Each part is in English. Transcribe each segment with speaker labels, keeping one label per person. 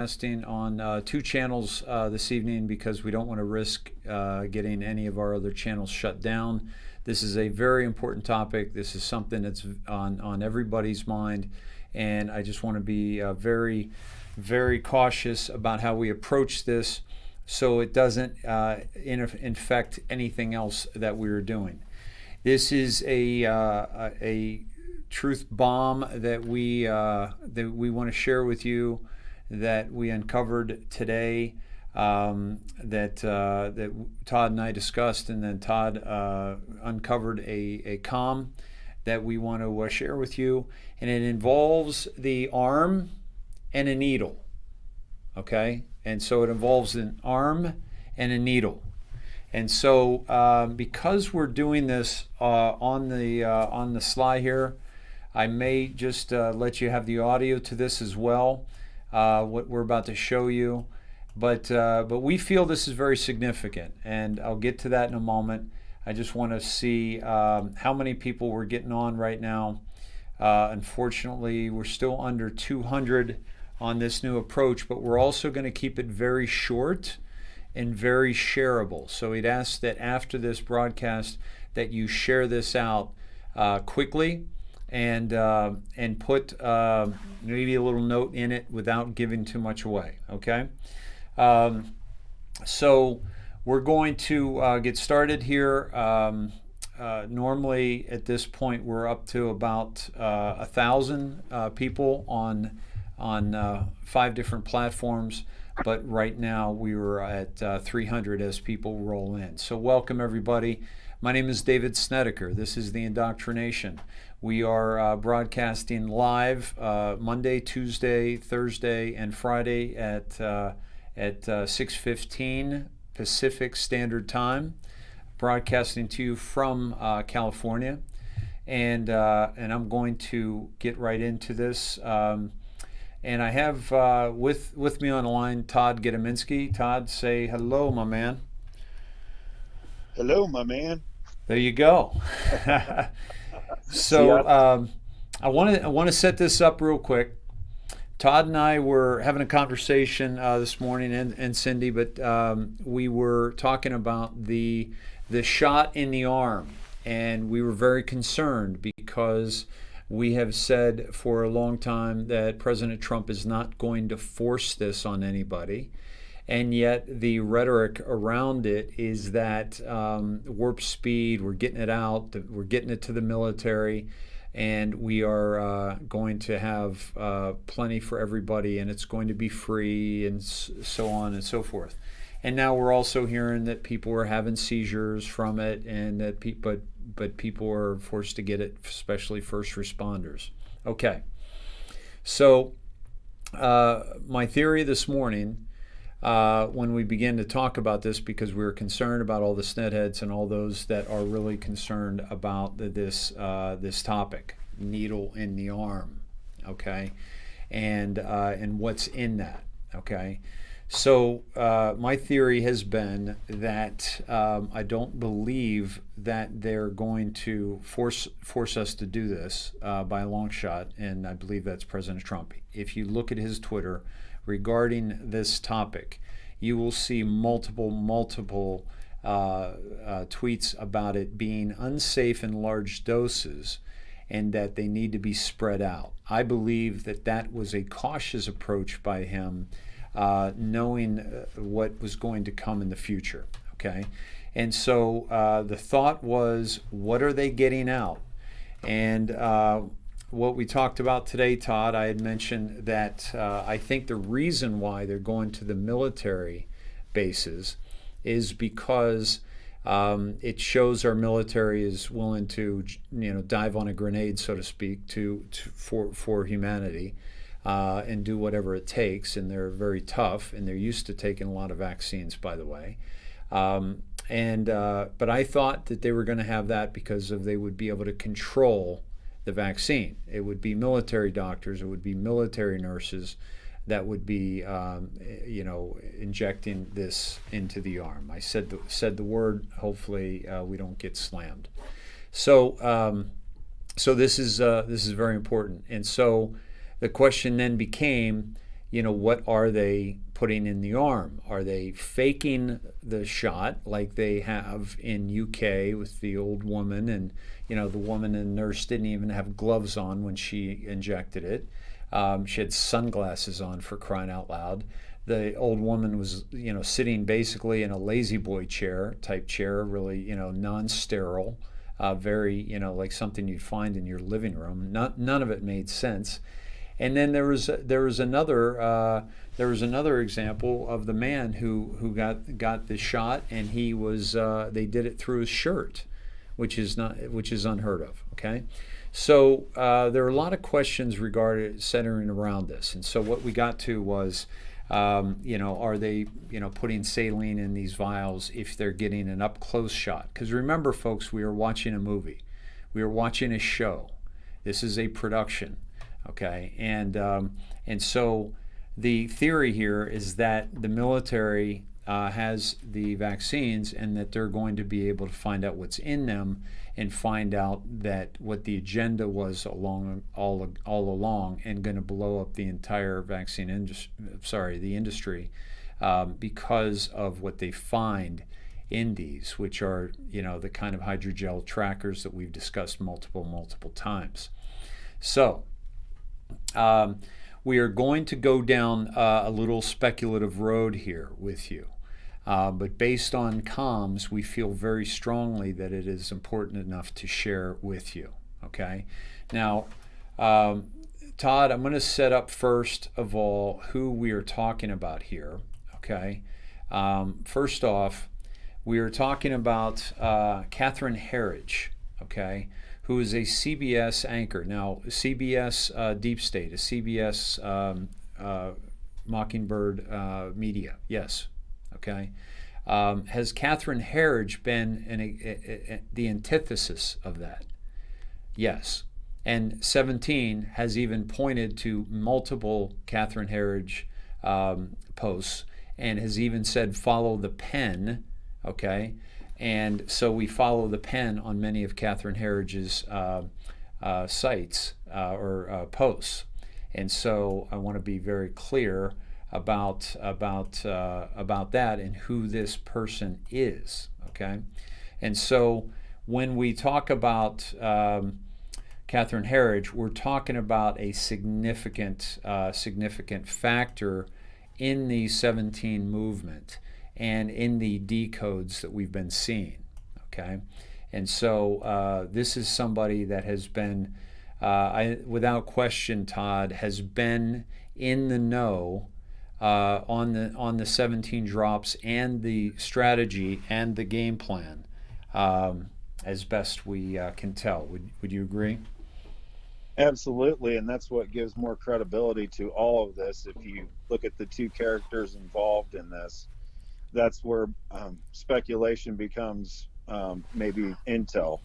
Speaker 1: Broadcasting on two channels this evening because we don't want to risk getting any of our other channels shut down. This is a very important topic. This is something that's on everybody's mind, and I just want to be very, very cautious about how we approach this so it doesn't infect anything else that we are doing. This is a truth bomb that we want to share with you, that we uncovered today, that Todd and I discussed, and then Todd uncovered a comm that we want to share with you, and it involves the arm and a needle. Okay, and so it involves an arm and a needle, and so because we're doing this on the sly here, I may just let you have the audio to this as well. What we're about to show you, but we feel this is very significant, and I'll get to that in a moment. I just want to see how many people we're getting on right now. Unfortunately, we're still under 200 on this new approach, but we're also going to keep it very short and very shareable. So we'd ask that after this broadcast that you share this out quickly, and put maybe a little note in it without giving too much away, okay? So we're going to get started here. Normally at this point we're up to about 1,000 people on 5 different platforms, but right now we were at 300 as people roll in. So welcome everybody. My name is David Snedeker. This is the InoctriNATION. We are broadcasting live Monday, Tuesday, Thursday, and Friday at 6:15 Pacific Standard Time. Broadcasting to you from California, and I'm going to get right into this. And I have with me on the line Todd Gadaminski. Todd, say hello, my man.
Speaker 2: Hello, my man.
Speaker 1: There you go. So I want to set this up real quick. Todd and I were having a conversation this morning, and Cindy, but we were talking about the shot in the arm, and we were very concerned because we have said for a long time that President Trump is not going to force this on anybody. And yet the rhetoric around it is that warp speed, we're getting it out, we're getting it to the military, and we are going to have plenty for everybody, and it's going to be free, and so on and so forth. And now we're also hearing that people are having seizures from it, and that but people are forced to get it, especially first responders. Okay, so my theory this morning, when we began to talk about this, because we were concerned about all the snedheads and all those that are really concerned about this topic, needle in the arm, okay, and what's in that, okay. So my theory has been that I don't believe that they're going to force us to do this by a long shot, and I believe that's President Trump. If you look at his Twitter regarding this topic, you will see multiple tweets about it being unsafe in large doses and that they need to be spread out. I believe that was a cautious approach by him, knowing what was going to come in the future, okay? And so the thought was, what are they getting out? And what we talked about today, Todd, I had mentioned that I think the reason why they're going to the military bases is because it shows our military is willing to, dive on a grenade, so to speak, for humanity, and do whatever it takes. And they're very tough, and they're used to taking a lot of vaccines, by the way. But I thought that they were going to have that because they would be able to control the vaccine. It would be military doctors, it would be military nurses that would be, injecting this into the arm. I said the word. Hopefully, we don't get slammed. So this is very important. And so the question then became, what are they putting in the arm? Are they faking the shot like they have in UK with the old woman, and the woman and nurse didn't even have gloves on when she injected it. She had sunglasses on, for crying out loud. The old woman was sitting basically in a lazy boy type chair, really non-sterile, very like something you'd find in your living room. None of it made sense. And then there was another example of the man who got the shot, and he was they did it through his shirt, which is unheard of. Okay, so there are a lot of questions centering around this, and so what we got to was, are they putting saline in these vials if they're getting an up close shot? Because remember, folks, we are watching a movie, we are watching a show. This is a production. Okay, and so the theory here is that the military has the vaccines, and that they're going to be able to find out what's in them and find out that what the agenda was all along, and going to blow up the entire vaccine industry, because of what they find in these, which are the kind of hydrogel trackers that we've discussed multiple times. So we are going to go down a little speculative road here with you. But based on comms, we feel very strongly that it is important enough to share with you. Okay? Now, Todd, I'm going to set up first of all who we are talking about here. Okay? First off, we are talking about Catherine Herridge. Okay? Who is a CBS anchor. Now, CBS Deep State, a CBS Mockingbird Media, yes, okay. Has Catherine Herridge been the antithesis of that? Yes. And 17 has even pointed to multiple Catherine Herridge posts, and has even said, follow the pen, okay? And so we follow the pen on many of Catherine Herridge's sites or posts. And so I want to be very clear about that and who this person is. Okay, and so when we talk about Catherine Herridge, we're talking about a significant factor in the 17 movement and in the decodes that we've been seeing. Okay, and so this is somebody that has been, without question, Todd, has been in the know on the 17 drops and the strategy and the game plan, as best we can tell. Would you agree?
Speaker 2: Absolutely, and that's what gives more credibility to all of this. If you look at the two characters involved in this, that's where speculation becomes maybe intel.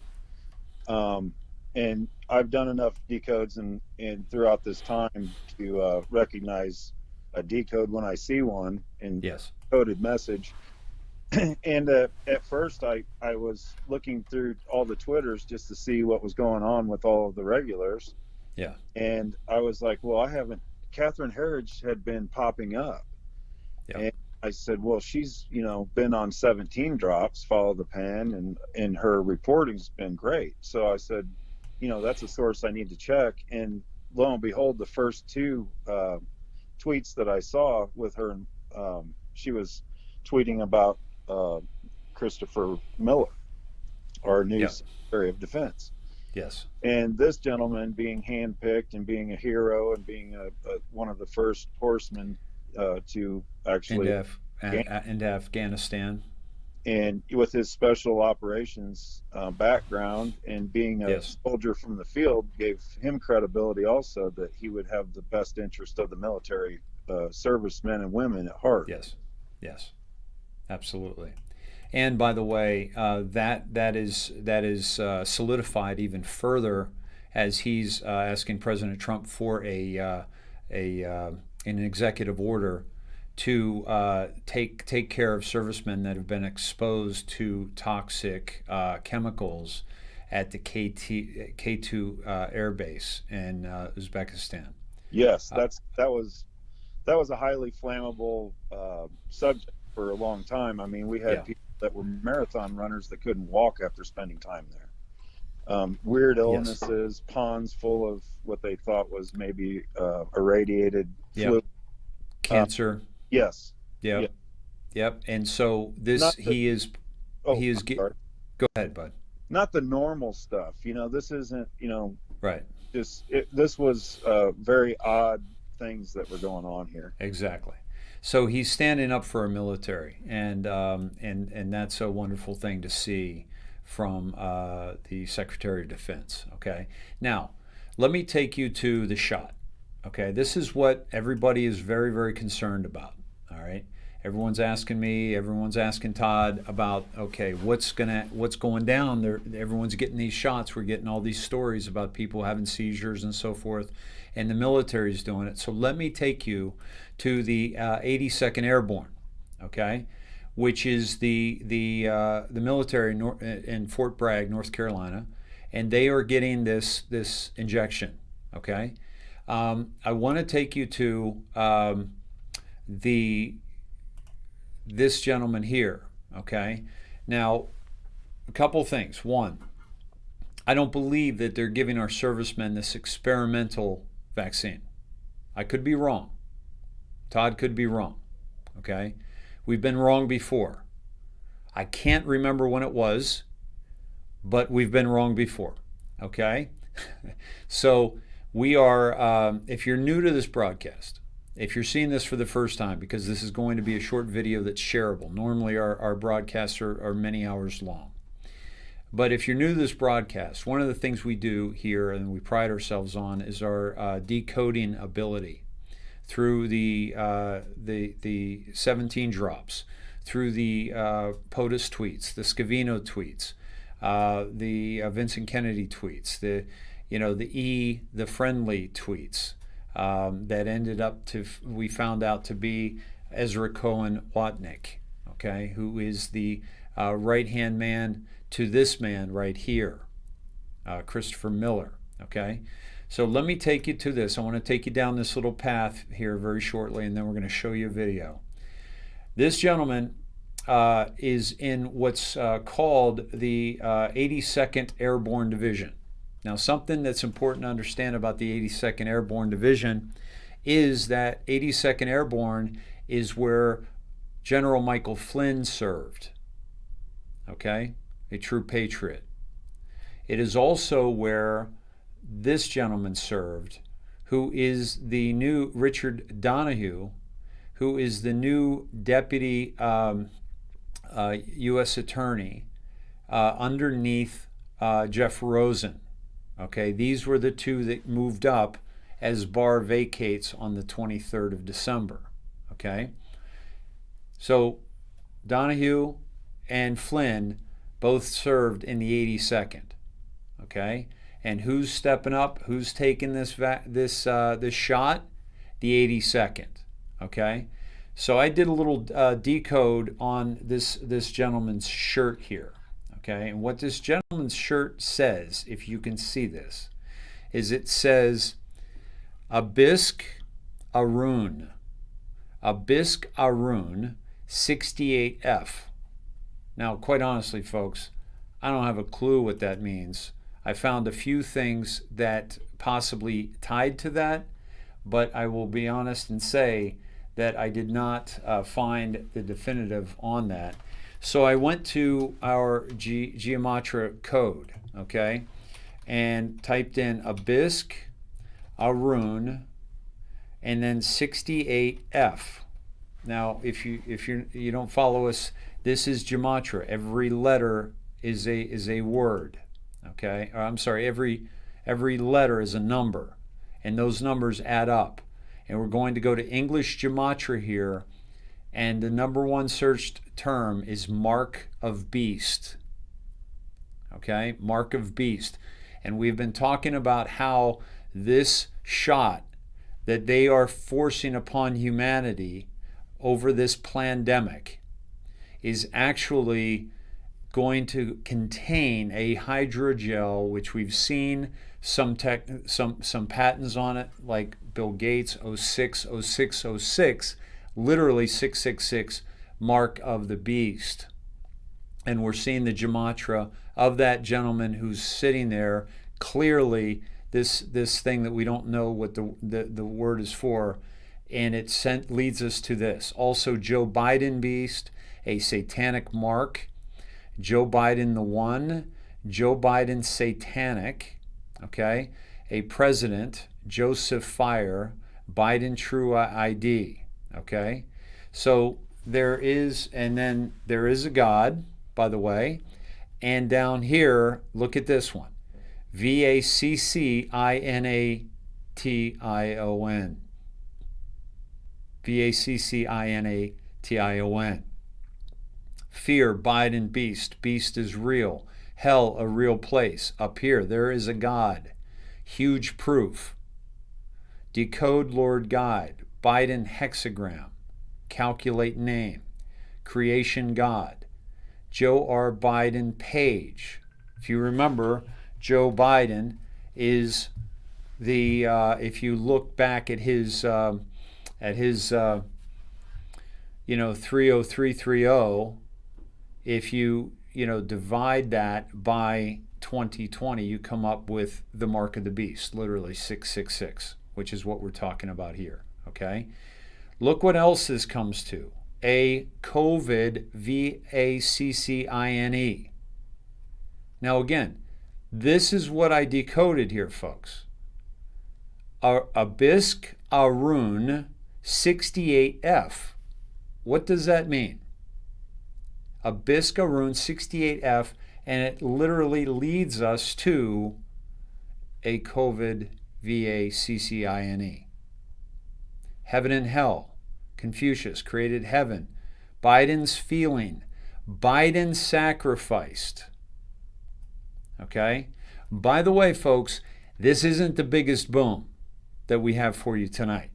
Speaker 2: And I've done enough decodes and throughout this time to recognize a decode when I see one in
Speaker 1: yes.
Speaker 2: coded message. And at first I was looking through all the Twitters just to see what was going on with all of the regulars.
Speaker 1: Yeah.
Speaker 2: And I was like, well, Catherine Herridge had been popping up.
Speaker 1: Yeah.
Speaker 2: And I said, well, she's, been on 17 drops, follow the pen, and her reporting's been great. So I said, that's a source I need to check. And lo and behold, the first two tweets that I saw with her, she was tweeting about Christopher Miller, our new Secretary of Defense.
Speaker 1: Yes.
Speaker 2: And this gentleman being handpicked and being a hero and being one of the first horsemen to actually
Speaker 1: into Afghanistan,
Speaker 2: and with his special operations background and being a soldier from the field, gave him credibility also that he would have the best interest of the military servicemen and women at heart.
Speaker 1: Yes, absolutely. And by the way, that is solidified even further as he's asking President Trump for an executive order to take care of servicemen that have been exposed to toxic chemicals at the K2 air base in Uzbekistan.
Speaker 2: Yes, that was that was a highly flammable subject for a long time. I mean, we had
Speaker 1: Yeah.
Speaker 2: people that were marathon runners that couldn't walk after spending time there. Weird
Speaker 1: Yes.
Speaker 2: illnesses, ponds full of what they thought was maybe irradiated
Speaker 1: Yep.
Speaker 2: fluid.
Speaker 1: Cancer.
Speaker 2: Yes, yeah,
Speaker 1: Yep. Yep. And so this,
Speaker 2: not the.
Speaker 1: he is,
Speaker 2: Oh,
Speaker 1: he
Speaker 2: I'm
Speaker 1: is,
Speaker 2: sorry.
Speaker 1: go ahead, bud.
Speaker 2: Not the normal stuff. This isn't.
Speaker 1: Right.
Speaker 2: This was very odd things that were going on here.
Speaker 1: Exactly. So he's standing up for our military, and that's a wonderful thing to see from the Secretary of Defense. Okay. Now, let me take you to the shot. Okay. This is what everybody is very, very concerned about. All right. Everyone's asking me. Everyone's asking Todd about, okay, what's going down there. Everyone's getting these shots. We're getting all these stories about people having seizures and so forth, and the military's doing it. So let me take you to the 82nd Airborne, okay, which is the military in Fort Bragg, North Carolina, and they are getting this injection, okay. I want to take you to this gentleman here, okay. Now, a couple things. One, I don't believe that they're giving our servicemen this experimental vaccine. I could be wrong. Todd could be wrong, okay? We've been wrong before. I can't remember when it was, but we've been wrong before, okay? So we are, if you're new to this broadcast, if you're seeing this for the first time, because this is going to be a short video that's shareable. Normally our broadcasts are many hours long. But if you're new to this broadcast, one of the things we do here and we pride ourselves on is our decoding ability through the 17 drops, through the POTUS tweets, the Scavino tweets, the Vincent Kennedy tweets, the friendly tweets that ended up we found out to be Ezra Cohen Watnick, okay, who is the right-hand man to this man right here, Christopher Miller, okay? So let me take you to this. I want to take you down this little path here very shortly, and then we're going to show you a video. This gentleman is in what's called the 82nd Airborne Division. Now, something that's important to understand about the 82nd Airborne Division is that 82nd Airborne is where General Michael Flynn served, okay? A true patriot. It is also where this gentleman served, who is the new Richard Donahue, who is the new deputy U.S. attorney underneath Jeff Rosen. Okay, these were the two that moved up as Barr vacates on the 23rd of December. Okay, so Donahue and Flynn both served in the 82nd. Okay, and who's stepping up? Who's taking this shot? The 82nd. Okay, so I did a little decode on this gentleman's shirt here. Okay, and what this gentleman's shirt says, if you can see this, is it says Abisk Arun 68F. Now, quite honestly, folks, I don't have a clue what that means. I found a few things that possibly tied to that, but I will be honest and say that I did not find the definitive on that. So I went to our Gematria code, okay, and typed in Abisk Arun and then 68F. Now, if you don't follow us, this is Gematria. Every letter is a word, okay? Or, I'm sorry, every letter is a number, and those numbers add up. And we're going to go to English Gematria here, and the #1 searched term is Mark of Beast. Okay, Mark of Beast. And we've been talking about how this shot that they are forcing upon humanity over this pandemic is actually going to contain a hydrogel, which we've seen some patents on it, like Bill Gates, 06, 06, 06, literally 666, mark of the beast. And we're seeing the gematria of that gentleman who's sitting there. Clearly, this thing that we don't know what the word is for, and it leads us to this. Also, Joe Biden beast, a satanic mark. Joe Biden the one, Joe Biden satanic, okay? A president, Joseph Fire, Biden true ID, okay? So there is, and then there is a God, by the way. And down here, look at this one. VACCINATION. VACCINATION. Fear, Biden beast. Beast is real. Hell, a real place. Up here, there is a God. Huge proof. Decode Lord Guide. Biden hexagram. Calculate name. Creation God. Joe R. Biden page. If you remember, Joe Biden is the, if you look back at his 30330, if you divide that by 2020, you come up with the mark of the beast, literally 666, which is what we're talking about here, okay? Look what else this comes to. A COVID, VACCINE. Now again, this is what I decoded here, folks. Abisk Arun 68F. What does that mean? Abisk Arun 68F, and it literally leads us to a COVID, VACCINE. Heaven and hell. Confucius created heaven. Biden's feeling. Biden sacrificed. Okay? By the way, folks, this isn't the biggest boom that we have for you tonight.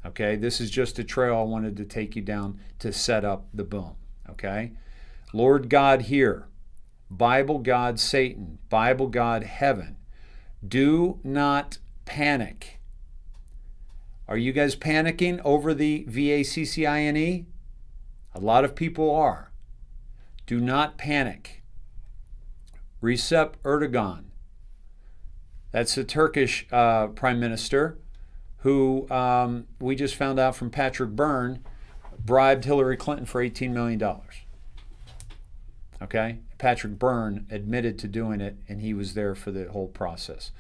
Speaker 1: Okay? This is just a trail I wanted to take you down to set up the boom. Okay? Lord God here. Bible God Satan. Bible God heaven. Do not panic. Are you guys panicking over the VACCINE? A lot of people are. Do not panic. Recep Erdogan. That's the Turkish prime minister who we just found out from Patrick Byrne bribed Hillary Clinton for $18 million. Okay? Patrick Byrne admitted to doing it, and he was there for the whole process.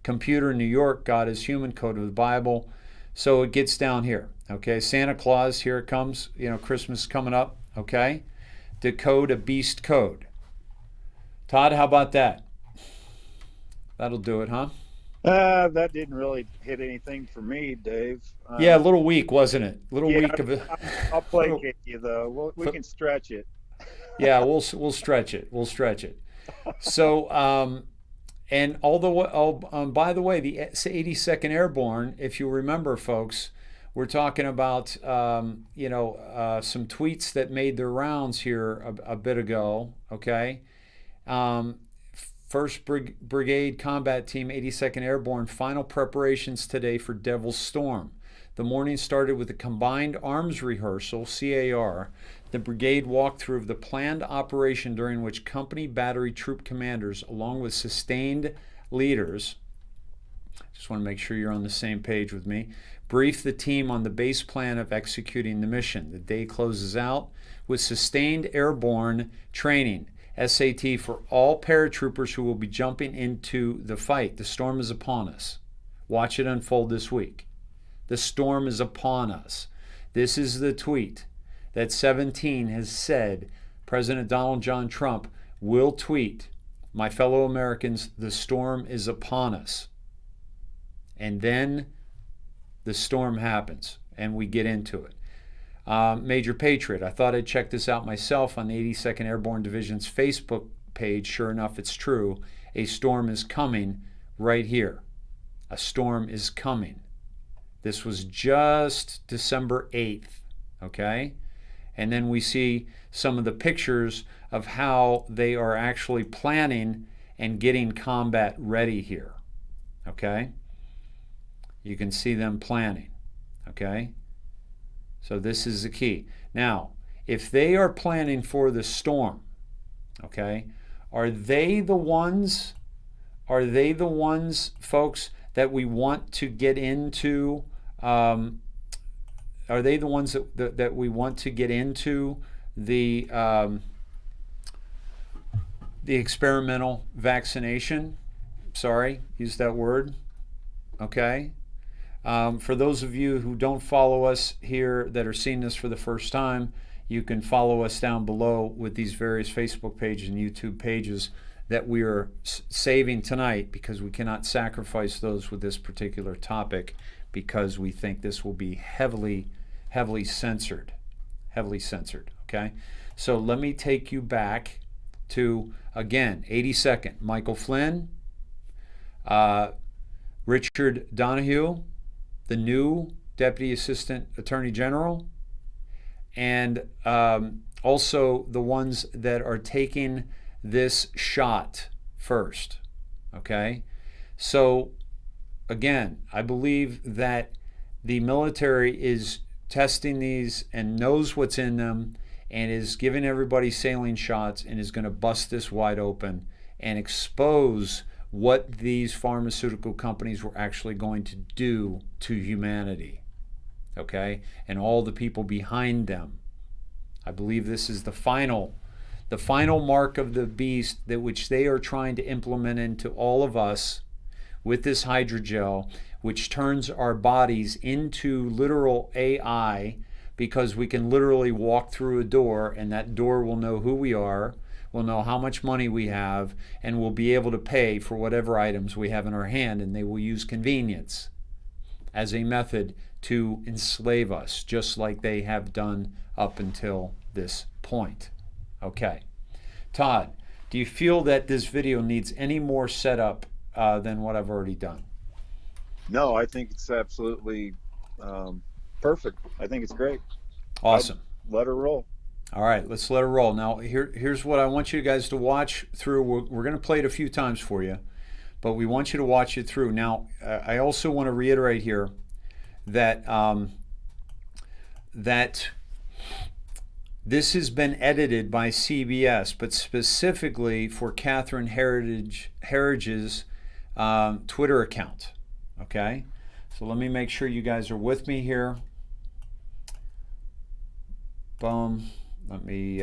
Speaker 1: Computer in New York, God is human, code of the Bible. So it gets down here, okay? Santa Claus, here it comes. Christmas is coming up, okay? Decode a beast code. Todd, how about that? That'll do it, huh?
Speaker 2: That didn't really hit anything for me, Dave.
Speaker 1: Yeah, a little weak, wasn't it? A little weak of it.
Speaker 2: I'll placate you, though. We can stretch it.
Speaker 1: Yeah, we'll stretch it. We'll stretch it. So, and by the way, the 82nd Airborne, if you remember, folks, we're talking about, some tweets that made their rounds here a bit ago, okay? 1st Brigade Combat Team, 82nd Airborne, final preparations today for Devil's Storm. The morning started with a combined arms rehearsal, CAR. The brigade walked through the planned operation during which company battery troop commanders, along with sustained leaders, just want to make sure you're on the same page with me, briefed the team on the base plan of executing the mission. The day closes out with sustained airborne training, SAT, for all paratroopers who will be jumping into the fight. The storm is upon us. Watch it unfold this week. The storm is upon us. This is the tweet that 17 has said President Donald John Trump will tweet, my fellow Americans, the storm is upon us. And then the storm happens and we get into it. Major Patriot, I thought I'd check this out myself on the 82nd Airborne Division's Facebook page. Sure enough, it's true. A storm is coming right here. A storm is coming. This was just December 8th, okay? And then we see some of the pictures of how they are actually planning and getting combat ready here, okay? You can see them planning, okay? So this is the key. Now, if they are planning for the storm, okay, are they the ones, folks, that we want to get into, are they the ones that we want to get into the experimental vaccination? Sorry, use that word, okay? For those of you who don't follow us here that are seeing this for the first time, you can follow us down below with these various Facebook pages and YouTube pages that we are saving tonight, because we cannot sacrifice those with this particular topic, because we think this will be heavily censored, okay? So let me take you back to, again, 82nd, Michael Flynn, Richard Donahue, the new Deputy Assistant Attorney General, and also the ones that are taking this shot first, okay? So again, I believe that the military is testing these and knows what's in them and is giving everybody saline shots and is going to bust this wide open and expose what these pharmaceutical companies were actually going to do to humanity, okay? And all the people behind them. I believe this is the final mark of the beast, that which they are trying to implement into all of us with this hydrogel, which turns our bodies into literal AI, because we can literally walk through a door and that door will know who we are, will know how much money we have, and will be able to pay for whatever items we have in our hand, and they will use convenience as a method to enslave us, just like they have done up until this point. Okay. Todd, do you feel that this video needs any more setup than what I've already done?
Speaker 2: No, I think it's absolutely perfect. I think it's great.
Speaker 1: Awesome.
Speaker 2: Let her roll.
Speaker 1: All right, let's let it roll. Now, here's what I want you guys to watch through. We're going to play it a few times for you, but we want you to watch it through. Now, I also want to reiterate here that that this has been edited by CBS, but specifically for Catherine Heritage's Twitter account. Okay, so let me make sure you guys are with me here. Boom. Let me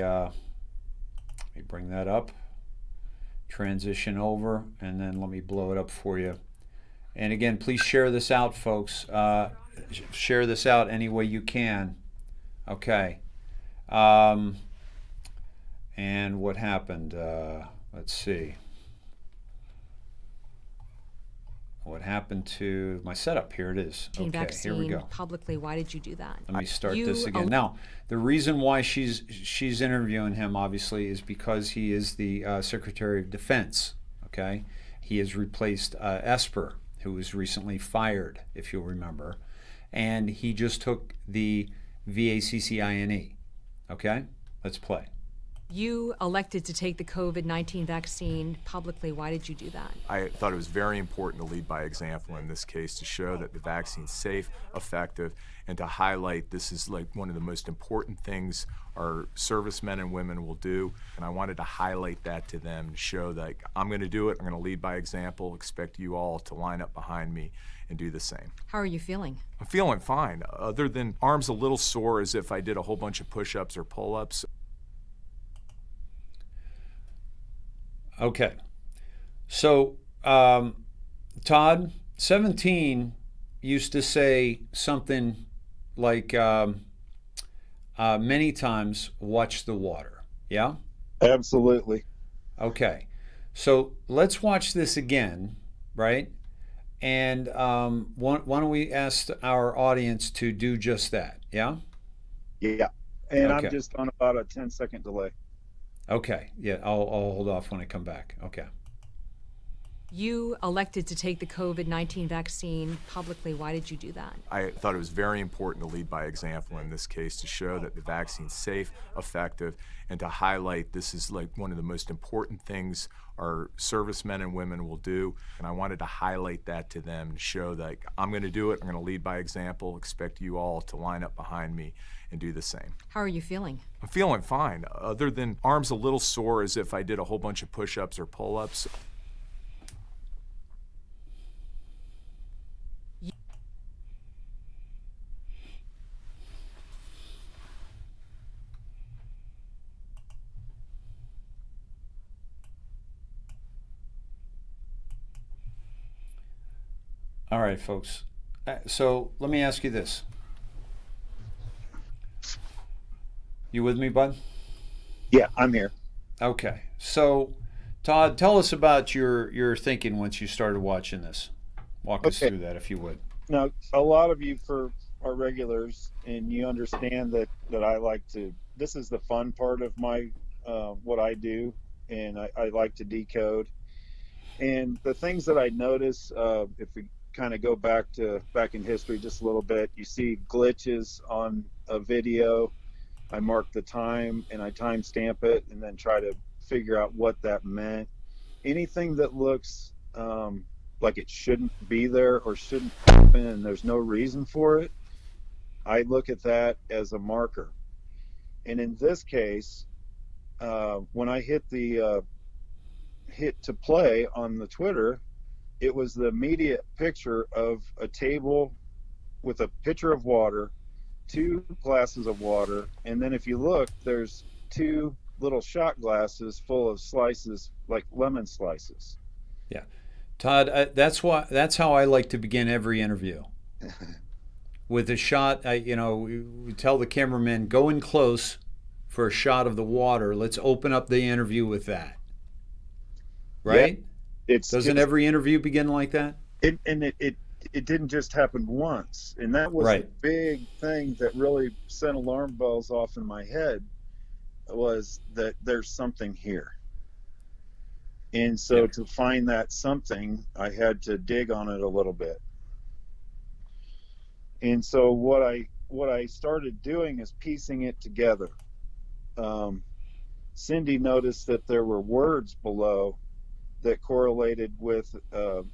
Speaker 1: bring that up, transition over, and then let me blow it up for you. And again, please share this out, folks. Share this out any way you can. Okay. And what happened? Let's see. What happened to my setup? Here it is. Okay, here we go.
Speaker 3: Publicly, why did you do that?
Speaker 1: Let me start this again. Now, the reason why she's interviewing him, obviously, is because he is the Secretary of Defense. Okay, he has replaced Esper, who was recently fired, if you'll remember, and he just took the VACCINE. Okay, let's play.
Speaker 3: You elected to take the COVID-19 vaccine publicly. Why did you do that?
Speaker 4: I thought it was very important to lead by example in this case, to show that the vaccine's safe, effective, and to highlight this is like one of the most important things our servicemen and women will do. And I wanted to highlight that to them, to show that I'm going to do it, I'm going to lead by example, expect you all to line up behind me and do the same.
Speaker 3: How are you feeling?
Speaker 4: I'm feeling fine, other than arms a little sore as if I did a whole bunch of push-ups or pull-ups.
Speaker 1: Okay, so Todd, 17 used to say something like many times, watch the water, yeah?
Speaker 2: Absolutely.
Speaker 1: Okay, so let's watch this again, right? And why don't we ask our audience to do just that, yeah?
Speaker 2: Yeah, and
Speaker 1: Okay.
Speaker 2: I'm just on about a 10-second delay.
Speaker 1: Okay, yeah, I'll hold off when I come back. Okay.
Speaker 3: You elected to take the COVID-19 vaccine publicly. Why did you do that?
Speaker 4: I thought it was very important to lead by example in this case to show that the vaccine's safe, effective, and to highlight this is like one of the most important things our servicemen and women will do. And I wanted to highlight that to them and show that I'm going to do it. I'm going to lead by example. Expect you all to line up behind me and do the same.
Speaker 3: How are you feeling?
Speaker 4: I'm feeling fine, other than arms a little sore as if I did a whole bunch of push-ups or pull-ups.
Speaker 1: All right, folks. So let me ask you this. You with me, bud?
Speaker 2: Yeah, I'm here.
Speaker 1: Okay. So, Todd, tell us about your thinking once you started watching this. Walk us through that, if you would.
Speaker 2: Now, a lot of you are regulars, and you understand that I like to. This is the fun part of my what I do, and I like to decode. And the things that I notice, if we kind of go back in history just a little bit, you see glitches on a video. I mark the time and I timestamp it, and then try to figure out what that meant. Anything that looks like it shouldn't be there or shouldn't happen, and there's no reason for it, I look at that as a marker. And in this case, when I hit the hit to play on the Twitter, it was the immediate picture of a table with a pitcher of water, 2 glasses of water, and then if you look, there's 2 little shot glasses full of slices, like lemon slices.
Speaker 1: Yeah, Todd, that's how I like to begin every interview. With a shot, we tell the cameraman, go in close for a shot of the water. Let's open up the interview with that. Right? Yeah. Doesn't every interview begin like that?
Speaker 2: It didn't just happen once, and that was
Speaker 1: right.
Speaker 2: A big thing that really sent alarm bells off in my head, was that there's something here. And so to find that something, I had to dig on it a little bit. And so what I started doing is piecing it together. Cindy noticed that there were words below that correlated with it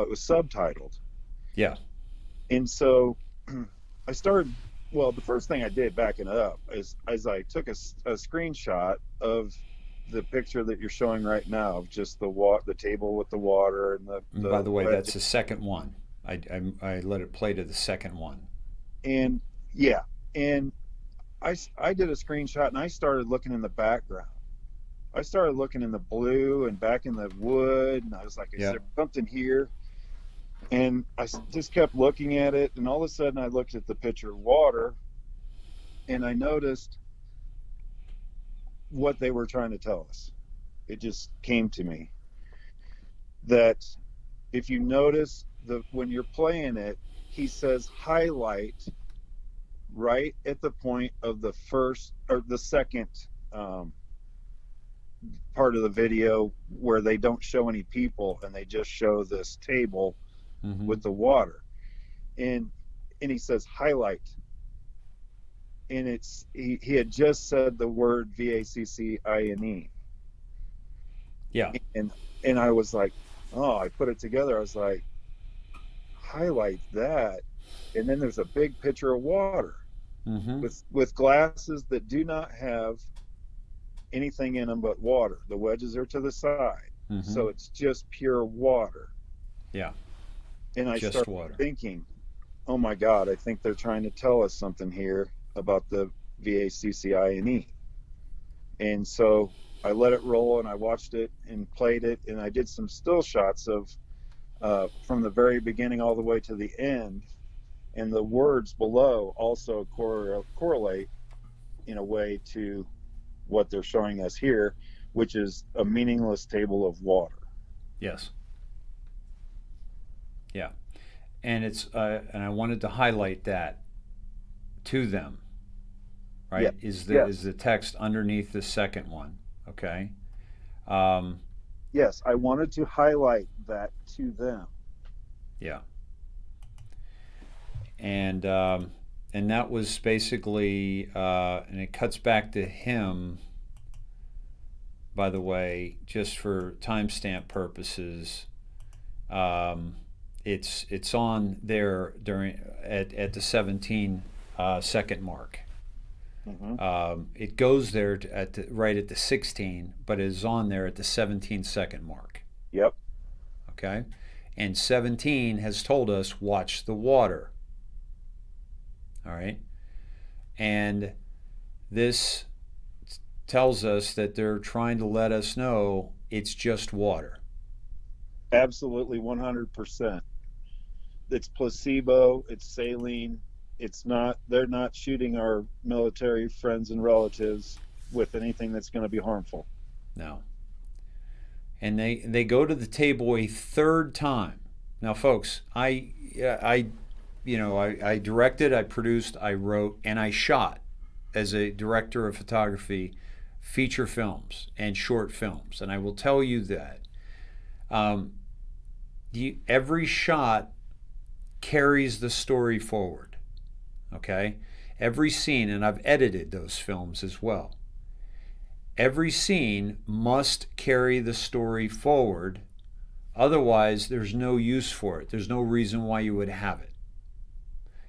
Speaker 2: was subtitled.
Speaker 1: Yeah.
Speaker 2: And so I started, well, the first thing I did backing up is I took a screenshot of the picture that you're showing right now, of just the table with the water and the
Speaker 1: by the way, that's the second one. I let it play to the second one.
Speaker 2: And yeah, and I did a screenshot, and I started looking in the background. I started looking in the blue and back in the wood, and I was like, is there something here? And I just kept looking at it, and all of a sudden I looked at the pitcher of water, and I noticed what they were trying to tell us. It just came to me that if you notice, when you're playing it, he says highlight right at the point of the first or the second part of the video, where they don't show any people and they just show this table with the water, and he says highlight, and it's he had just said the word VACCINE.
Speaker 1: Yeah.
Speaker 2: And I was like, oh, I put it together. I was like, highlight that, and then there's a big pitcher of water with glasses that do not have anything in them but water. The wedges are to the side, so it's just pure water.
Speaker 1: Yeah.
Speaker 2: And I
Speaker 1: just
Speaker 2: started
Speaker 1: water.
Speaker 2: thinking, oh my God, I think they're trying to tell us something here about the VACCINE. And so I let it roll, and I watched it and played it, and I did some still shots of from the very beginning all the way to the end, and the words below also correlate in a way to what they're showing us here, which is a meaningless table of water.
Speaker 1: Yes. Yeah. And it's and I wanted to highlight that to them, right?
Speaker 2: Yeah.
Speaker 1: Is the text underneath the second one, okay?
Speaker 2: Yes, I wanted to highlight that to them.
Speaker 1: Yeah. And that was basically, and it cuts back to him, by the way, just for timestamp purposes. It's on there at the 17 second mark. It goes there right at the 16, but it is on there at the 17 second mark.
Speaker 2: Yep.
Speaker 1: Okay, and 17 has told us watch the water. All right, and this tells us that they're trying to let us know it's just water.
Speaker 2: Absolutely, 100%. It's placebo. It's saline. It's not. They're not shooting our military friends and relatives with anything that's going to be harmful.
Speaker 1: No. And they go to the table a third time. Now, folks, I directed, I produced, I wrote, and I shot as a director of photography, feature films and short films. And I will tell you that every shot carries the story forward. Okay? Every scene, and I've edited those films as well. Every scene must carry the story forward. Otherwise, there's no use for it. There's no reason why you would have it.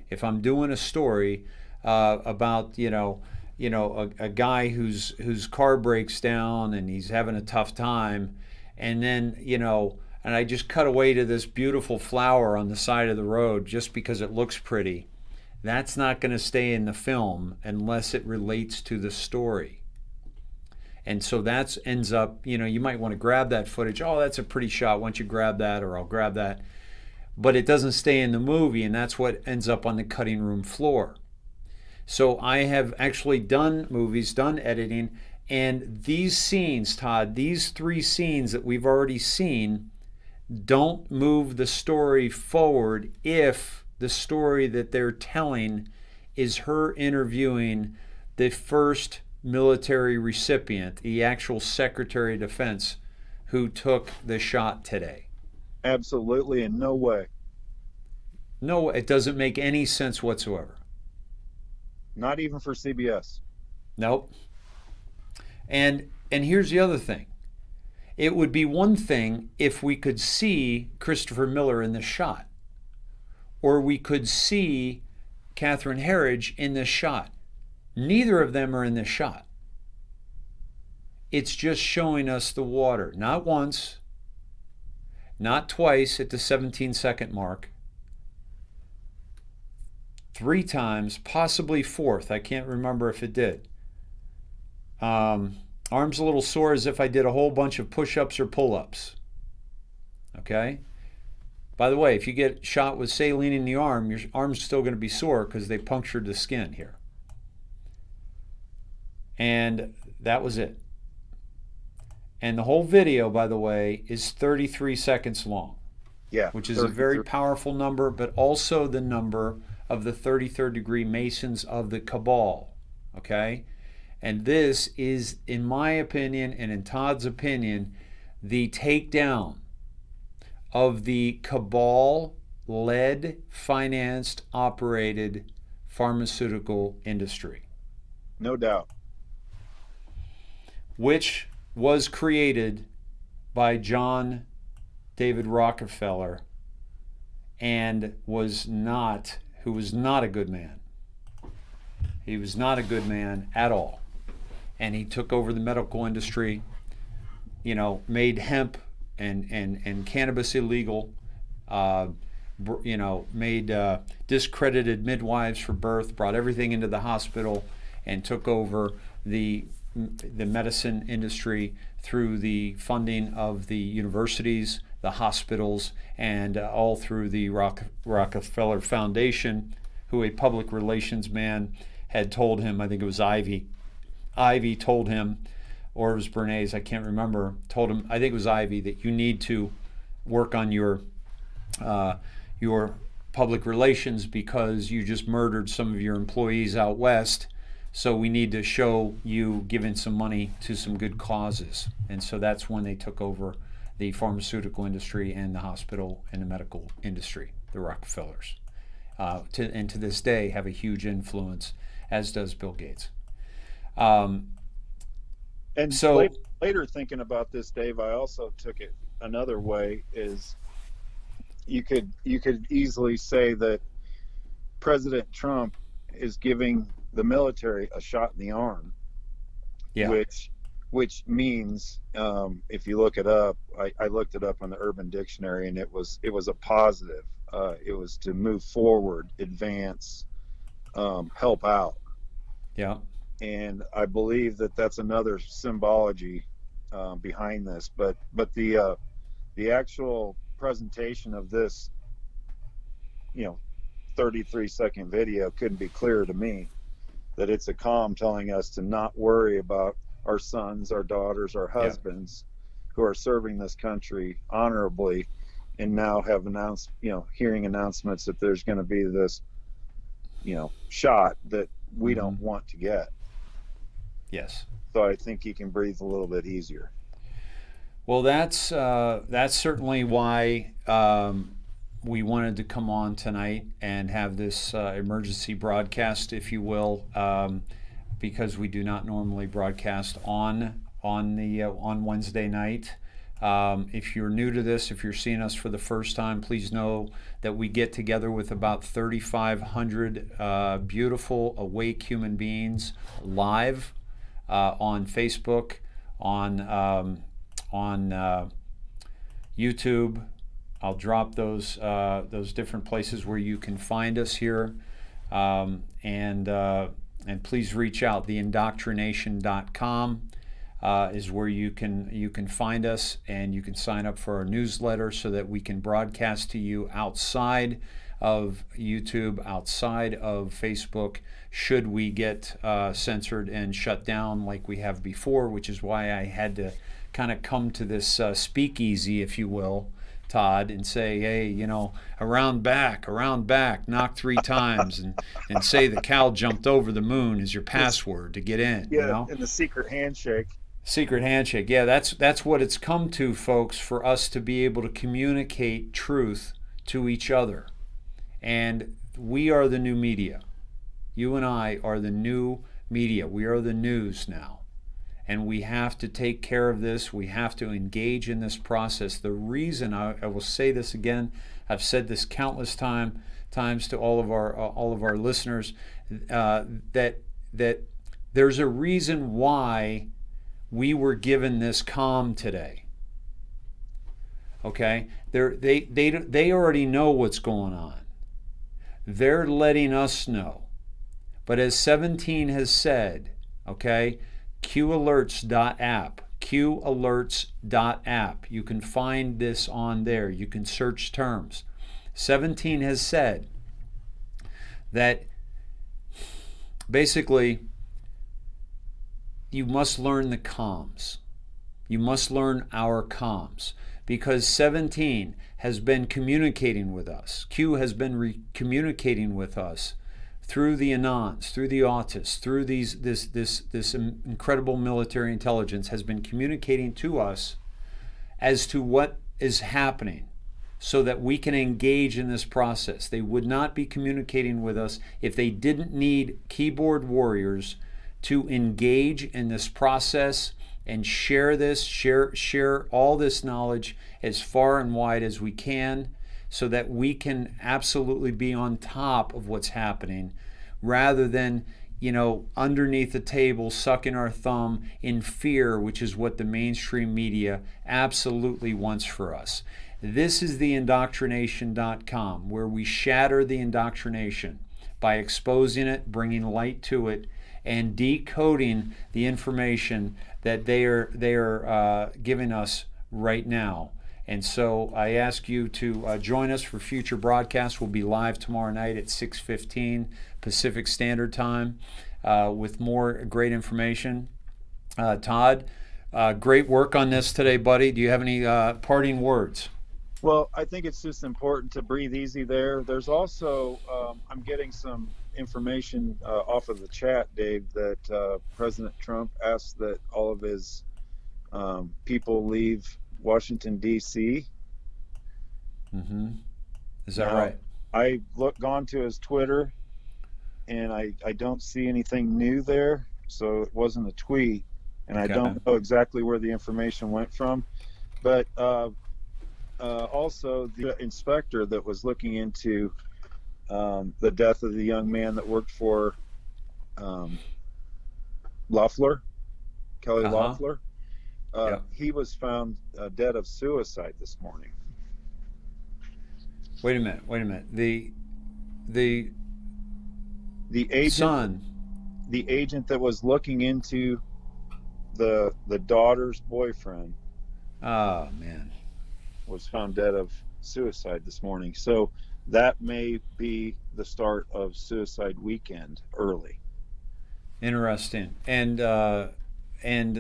Speaker 1: If I'm doing a story about a guy whose car breaks down and he's having a tough time, and then and I just cut away to this beautiful flower on the side of the road just because it looks pretty, that's not going to stay in the film unless it relates to the story. And so that ends up, you might want to grab that footage. Oh, that's a pretty shot. Why don't you grab that, or I'll grab that. But it doesn't stay in the movie, and that's what ends up on the cutting room floor. So I have actually done movies, done editing, and these scenes, Todd, these 3 scenes that we've already seen don't move the story forward if the story that they're telling is her interviewing the first military recipient, the actual Secretary of Defense who took the shot today.
Speaker 2: Absolutely, in no way.
Speaker 1: No, it doesn't make any sense whatsoever.
Speaker 2: Not even for CBS.
Speaker 1: Nope. And here's the other thing. It would be one thing if we could see Christopher Miller in the shot, or we could see Catherine Herridge in this shot. Neither of them are in this shot. It's just showing us the water. Not once, not twice at the 17 second mark. 3 times, possibly 4th. I can't remember if it did. Arms a little sore as if I did a whole bunch of push-ups or pull-ups. Okay? By the way, if you get shot with saline in the arm, your arm's still going to be sore because they punctured the skin here. And that was it. And the whole video, by the way, is 33 seconds long.
Speaker 2: Yeah.
Speaker 1: Which is a very powerful number, but also the number of the 33rd degree Masons of the Cabal. Okay? And this is, in my opinion, and in Todd's opinion, the takedown of the cabal-led, financed, operated pharmaceutical industry.
Speaker 2: No doubt.
Speaker 1: Which was created by John David Rockefeller and who was not a good man. He was not a good man at all. And he took over the medical industry, made hemp and cannabis illegal, made discredited midwives for birth, brought everything into the hospital, and took over the medicine industry through the funding of the universities, the hospitals, and all through the Rockefeller Foundation, who a public relations man had told him, I think it was Ivy told him, or it was Bernays, I can't remember, told him, I think it was Ivy, that you need to work on your public relations because you just murdered some of your employees out west. So we need to show you giving some money to some good causes. And so that's when they took over the pharmaceutical industry and the hospital and the medical industry, the Rockefellers. And to this day have a huge influence, as does Bill Gates.
Speaker 2: And
Speaker 1: so
Speaker 2: later thinking about this, Dave, I also took it another way. Is you could easily say that President Trump is giving the military a shot in the arm,
Speaker 1: yeah,
Speaker 2: which means, if you look it up, I looked it up on the Urban Dictionary, and it was a positive. It was to move forward, advance, help out.
Speaker 1: yeah,
Speaker 2: And I believe that that's another symbology behind this. But the actual presentation of this, 33-second video couldn't be clearer to me that it's a comm telling us to not worry about our sons, our daughters, our husbands who are serving this country honorably, and now have announced, hearing announcements that there's going to be this, shot that we don't want to get.
Speaker 1: yes.
Speaker 2: So I think he can breathe a little bit easier.
Speaker 1: Well, that's certainly why we wanted to come on tonight and have this emergency broadcast, if you will, because we do not normally broadcast on Wednesday night. If you're new to this, if you're seeing us for the first time, please know that we get together with about 3,500 beautiful, awake human beings live on Facebook, on YouTube. I'll drop those different places where you can find us here, and please reach out. The InoctriNATION.com is where you can find us, and you can sign up for our newsletter so that we can broadcast to you outside of YouTube, outside of Facebook, should we get censored and shut down like we have before, which is why I had to kind of come to this speakeasy, if you will, Todd, and say, hey, around back, knock 3 times, and say the cow jumped over the moon is your password to get in.
Speaker 2: Yeah, and the secret handshake.
Speaker 1: Secret handshake. Yeah, that's what it's come to, folks, for us to be able to communicate truth to each other. And we are the new media. You and I are the new media. We are the news now. And we have to take care of this. We have to engage in this process. The reason, I will say this again, I've said this countless times to all of our listeners, that there's a reason why we were given this comm today. Okay? They already know what's going on. They're letting us know. But as 17 has said, okay, qalerts.app, qalerts.app. You can find this on there. You can search terms. 17 has said that basically you must learn the comms. You must learn our comms, because 17 has been communicating with us. Q has been communicating with us through the Anons, through the autists, through this incredible military intelligence has been communicating to us as to what is happening, so that we can engage in this process. They would not be communicating with us if they didn't need keyboard warriors to engage in this process and share all this knowledge as far and wide as we can, so that we can absolutely be on top of what's happening, rather than, underneath the table, sucking our thumb in fear, which is what the mainstream media absolutely wants for us. This is the InoctriNATION.com, where we shatter the indoctrination by exposing it, bringing light to it, and decoding the information that they are giving us right now. And so I ask you to join us for future broadcasts. We'll be live tomorrow night at 6:15 Pacific Standard Time with more great information. Todd, great work on this today, buddy. Do you have any parting words?
Speaker 2: Well, I think it's just important to breathe easy there. There's also, I'm getting some information off of the chat, Dave, that President Trump asked that all of his people leave Washington, D.C.
Speaker 1: Mm-hmm. Is that
Speaker 2: Now,
Speaker 1: right?
Speaker 2: I gone to his Twitter, and I don't see anything new there, so it wasn't a tweet, and I
Speaker 1: Okay.
Speaker 2: don't know exactly where the information went from. But also, the inspector that was looking into the death of the young man that worked for Loeffler, Kelly
Speaker 1: Uh-huh.
Speaker 2: Loeffler,
Speaker 1: Yep.
Speaker 2: he was found dead of suicide this morning.
Speaker 1: Wait a minute. The
Speaker 2: The agent,
Speaker 1: son.
Speaker 2: the agent that was looking into the daughter's boyfriend
Speaker 1: Oh, man.
Speaker 2: was found dead of suicide this morning. So that may be the start of suicide weekend early.
Speaker 1: Interesting. And the and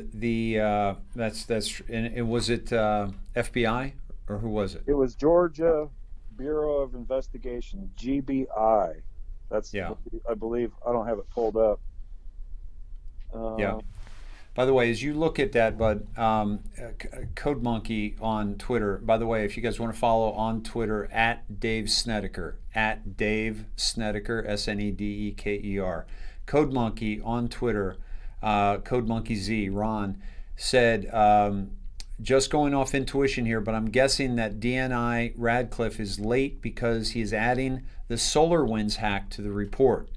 Speaker 1: was it FBI or who was it?
Speaker 2: It was Georgia Bureau of Investigation, GBI. That's,
Speaker 1: Yeah.
Speaker 2: I believe. I don't have it pulled up.
Speaker 1: Yeah. By the way, as you look at that, Bud, Code Monkey on Twitter. By the way, if you guys want to follow on Twitter, at Dave Snedeker, at Dave Snedeker, Snedeker. Code Monkey on Twitter, Code Monkey Z, Ron, said, just going off intuition here, but I'm guessing that DNI Radcliffe is late because he is adding the SolarWinds hack to the report.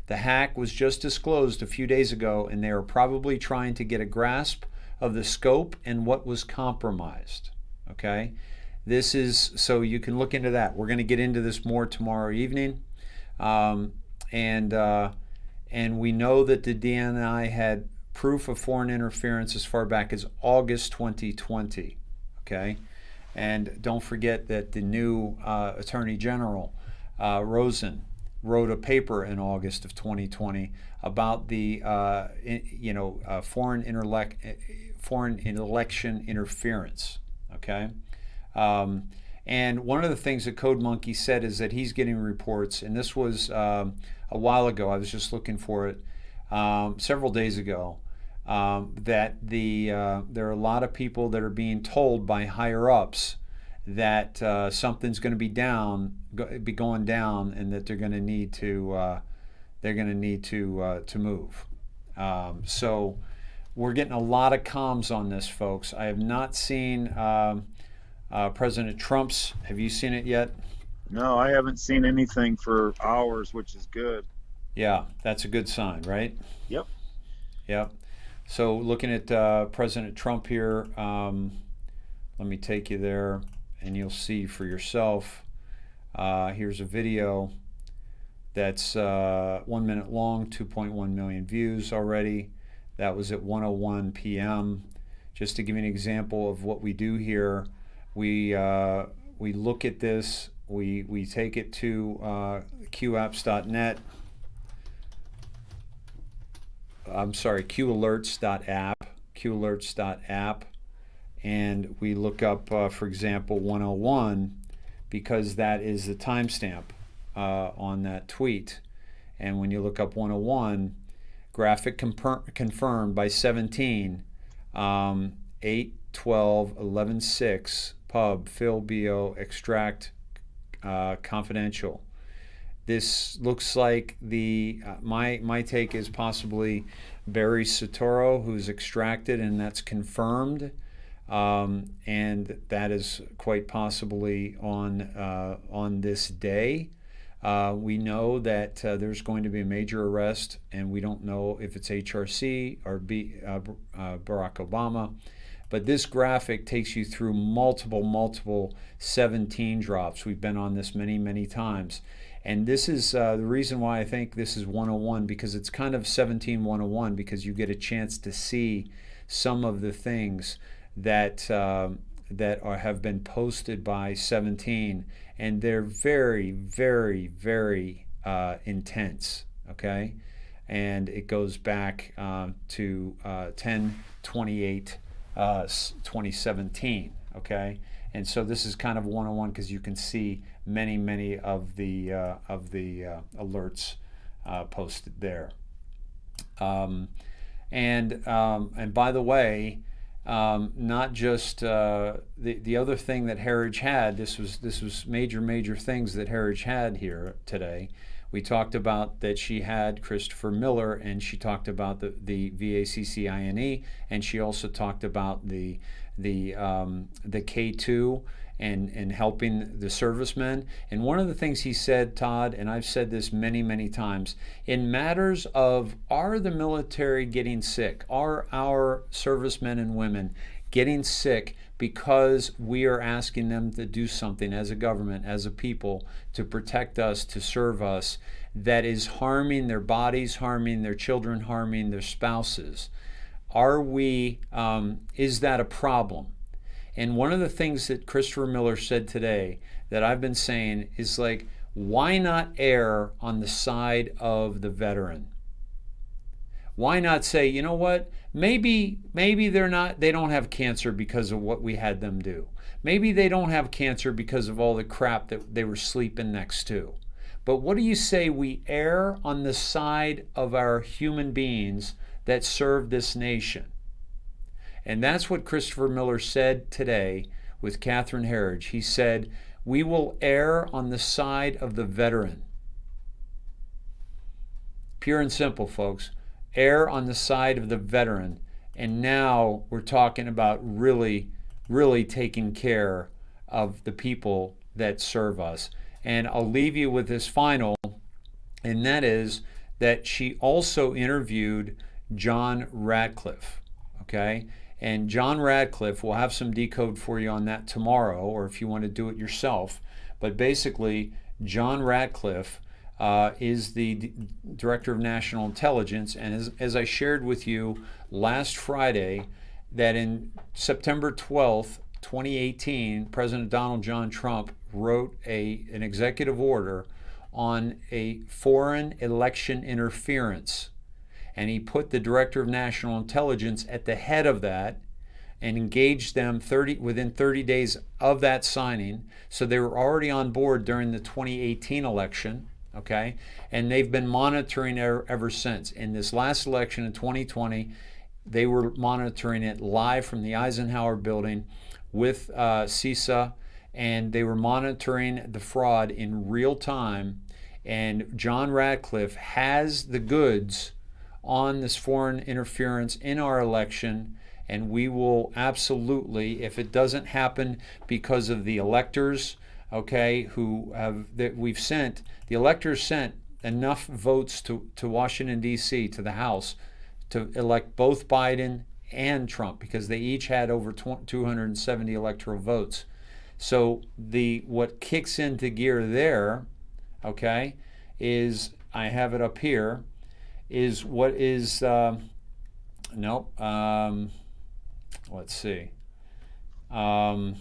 Speaker 1: The hack was just disclosed a few days ago, and they are probably trying to get a grasp of the scope and what was compromised. Okay? This is, so you can look into that. We're going to get into this more tomorrow evening. And we know that the DNI had proof of foreign interference as far back as August 2020. Okay? And don't forget that the new Attorney General, Rosen, wrote a paper in August of 2020 about the foreign election interference. Okay, and one of the things that Code Monkey said is that he's getting reports, and this was a while ago. I was just looking for it several days ago. That there are a lot of people that are being told by higher ups that something's going to be going down, and that they're going to need to move. So we're getting a lot of comms on this, folks. I have not seen President Trump's. Have you seen it yet?
Speaker 2: No, I haven't seen anything for hours, which is good.
Speaker 1: Yeah, that's a good sign, right?
Speaker 2: Yep.
Speaker 1: Yep. So looking at President Trump here, let me take you there, and you'll see for yourself. Here's a video that's 1 minute long, 2.1 million views already. That was at 1:01 p.m. Just to give you an example of what we do here, we look at this, we take it to qalerts.net. I'm sorry, qalerts.app, and we look up, for example, 101, because that is the timestamp on that tweet. And when you look up 101, graphic confirmed by 17, 8/12/11/6, pub, Phil Bio, extract confidential. This looks like my take is possibly Barry Soetoro, who's extracted, and that's confirmed. And that is quite possibly on this day. We know that there's going to be a major arrest, and we don't know if it's HRC or Barack Obama. But this graphic takes you through multiple 17 drops. We've been on this many times. And this is the reason why I think this is 101, because it's kind of 17-101, because you get a chance to see some of the things that have been posted by 17, and they're very intense. Okay, and it goes back to 10/28/2017. Okay, and so this is kind of 101 because you can see many of the alerts posted there. And by the way, not just the other thing that Heritage had. This was major things that Heritage had here today. We talked about that she had Christopher Miller, and she talked about the VACCINE, and she also talked about the K2 and helping the servicemen. And one of the things he said, Todd, and I've said this many times, in matters of, are the military getting sick? Are our servicemen and women getting sick because we are asking them to do something as a government, as a people, to protect us, to serve us, that is harming their bodies, harming their children, harming their spouses? Are we, is that a problem? And one of the things that Christopher Miller said today that I've been saying is, like, why not err on the side of the veteran? Why not say, you know what, maybe they don't have cancer because of what we had them do. Maybe they don't have cancer because of all the crap that they were sleeping next to. But what do you say we err on the side of our human beings that serve this nation? And that's what Christopher Miller said today with Catherine Herridge. He said, we will err on the side of the veteran. Pure and simple, folks. Err on the side of the veteran. And now we're talking about really taking care of the people that serve us. And I'll leave you with this final, and that is that she also interviewed John Radcliffe, okay? And John Radcliffe, we'll have some decode for you on that tomorrow, or if you want to do it yourself. But basically, John Radcliffe is the Director of National Intelligence. And as I shared with you last Friday, that in September 12th, 2018, President Donald John Trump wrote an executive order on a foreign election interference. And he put the Director of National Intelligence at the head of that and engaged them within 30 days of that signing. So they were already on board during the 2018 election, okay? And they've been monitoring ever since. In this last election in 2020, they were monitoring it live from the Eisenhower building with CISA, and they were monitoring the fraud in real time. And John Radcliffe has the goods on this foreign interference in our election, and we will absolutely, if it doesn't happen because of the electors, okay, that we've sent, the electors sent enough votes to Washington, D.C., to the House, to elect both Biden and Trump, because they each had over 270 electoral votes. So what kicks into gear there, okay, is, I have it up here, is what is, let's see. I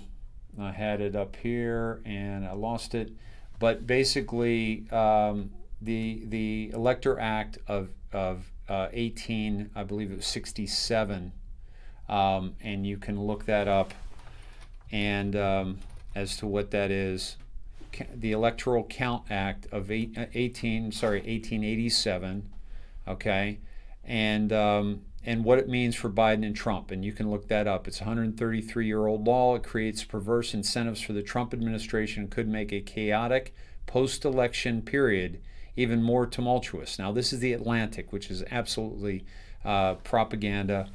Speaker 1: had it up here and I lost it. But basically, the Elector Act of 18, I believe it was 67, and you can look that up, and as to what that is. The Electoral Count Act of 1887, okay, and what it means for Biden and Trump, and you can look that up. It's a 133-year-old law. It creates perverse incentives for the Trump administration and could make a chaotic post-election period even more tumultuous. Now, this is the Atlantic, which is absolutely propaganda,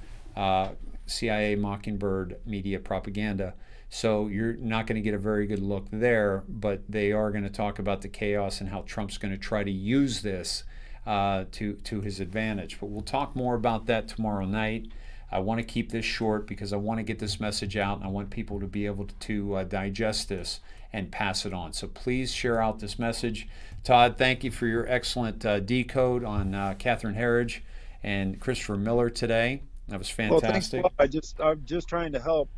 Speaker 1: CIA Mockingbird media propaganda. So you're not going to get a very good look there, but they are going to talk about the chaos and how Trump's going to try to use this to his advantage. But we'll talk more about that tomorrow night. I want to keep this short because I want to get this message out, and I want people to be able to digest this and pass it on. So please share out this message. Todd, thank you for your excellent decode on Catherine Herridge and Christopher Miller today. That was fantastic.
Speaker 2: Well, thanks. I'm just trying to help,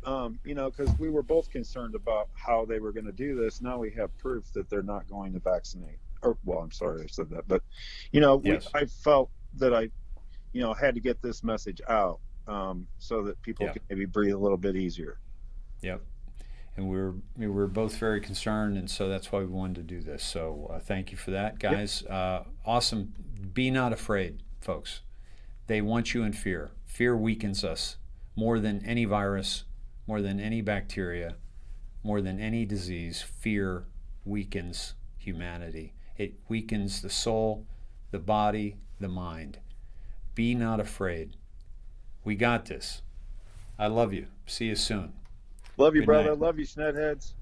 Speaker 2: because we were both concerned about how they were going to do this. Now we have proof that they're not going to vaccinate. I'm sorry I said that, but
Speaker 1: yes.
Speaker 2: I felt that I had to get this message out so that people can maybe breathe a little bit easier.
Speaker 1: Yep. And we were both very concerned, and so that's why we wanted to do this. So thank you for that, guys. Yep. Awesome. Be not afraid, folks. They want you in fear. Fear weakens us. More than any virus, more than any bacteria, more than any disease, fear weakens humanity. It weakens the soul, the body, the mind. Be not afraid. We got this. I love you. See you soon.
Speaker 2: Love you,
Speaker 1: Good
Speaker 2: brother.
Speaker 1: night.
Speaker 2: Love you, Snedheads.